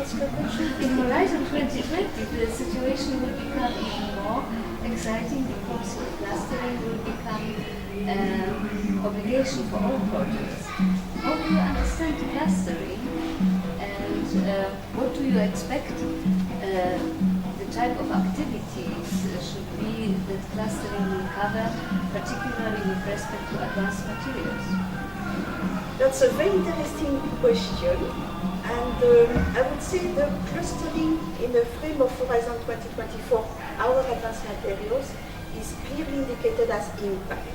In Horizon 2020, the situation will become even more exciting because clustering will become obligation for all projects. How do you understand clustering, and what do you expect the type of activities should be that clustering will cover, particularly with respect to advanced materials? That's a very interesting question, and I would say the clustering in the frame of Horizon 2024, our advanced materials, is clearly indicated as impact.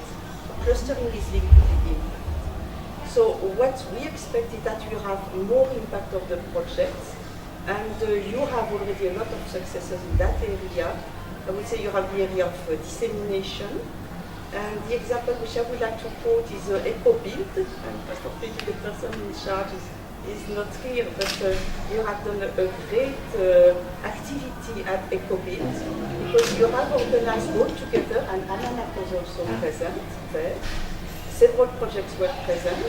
Clustering is linked to the impact. So what we expect is that you have more impact of the projects, and you have already a lot of successes in that area. I would say you have the area of dissemination. And the example which I would like to quote is EcoBuild, and unfortunately the person in charge is not here, but you have done a great activity at EcoBuild, because you have organized all together, and Amanak was also present there. Several projects were present,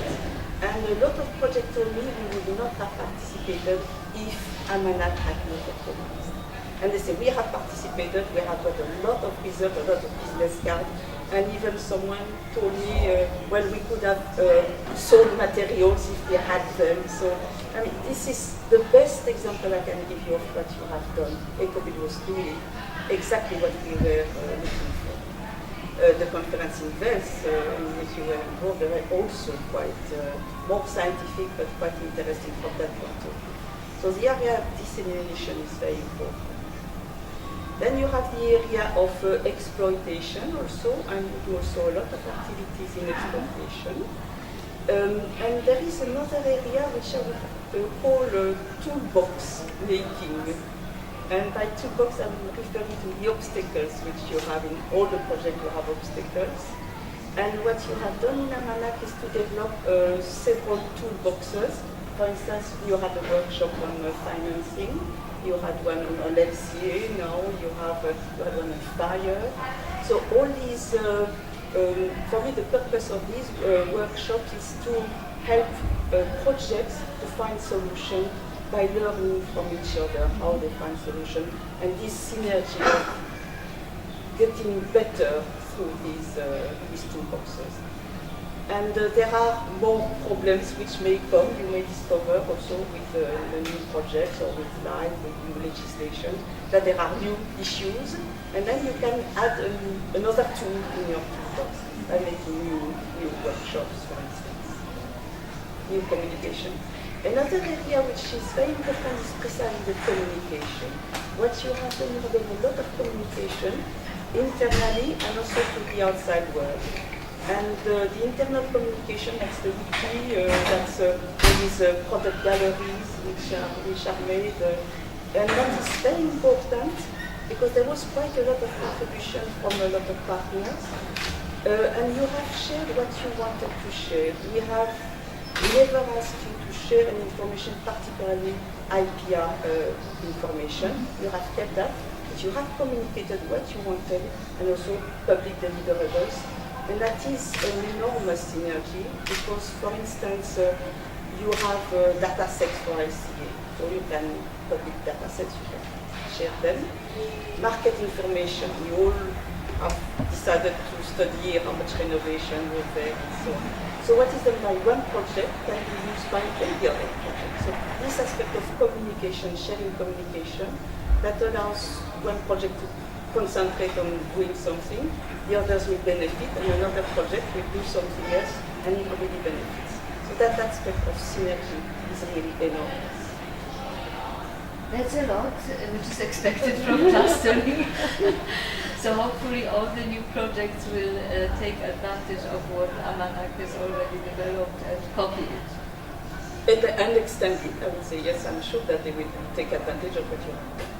and a lot of projects told me we would not have participated if Amanak had not organized. And they say, we have participated, we have got a lot of results, a lot of business cards, and even someone told me, well, we could have sold materials if we had them. So, I mean, this is the best example I can give you of what you have done. EcoBuild was really exactly what we were looking for. The conference in Vels, in which you were involved, they were also quite more scientific, but quite interesting from that point of view. So the area of dissemination is very important. Then you have the area of exploitation also, and you do also a lot of activities in exploitation. And there is another area which I would call toolbox making. And by toolbox, I'm referring to the obstacles which you have in all the projects. You have obstacles. And what you have done in Amanak is to develop several toolboxes. For instance, you had a workshop on financing. You had one on LCA, now you had one on fire. So all these, for me the purpose of these workshops is to help projects to find solutions by learning from each other how they find solutions, and this synergy of getting better through these toolboxes. And there are more problems which may come, you may discover also with the new projects or with life, with new legislation, that there are new issues, and then you can add another tool in your toolbox by making new workshops, for instance, new communication. Another area which is very important is precisely the communication. What you have done, you have done a lot of communication internally and also to the outside world. And the internal communication, that's the wiki, there is product galleries which are made, and that is very important because there was quite a lot of contribution from a lot of partners, and you have shared what you wanted to share. We have never asked you to share any information, particularly IPR information. You have kept that, but you have communicated what you wanted, and also public deliverables. And that is an enormous synergy because, for instance, you have data sets for LCA, so you can public data sets, you can share them. Market information, we all have decided to study how much renovation was there and so on. So what is done by one project can be used by any other project. So this aspect of communication, sharing communication, that allows one project to concentrate on doing something, the others will benefit, and another project will do something else, and everybody benefits. So that aspect of synergy is really enormous. That's a lot, which is expected from clustering. So hopefully all the new projects will take advantage of what Amanak has already developed and copy it. And extend it, I would say. Yes, I'm sure that they will take advantage of what you have.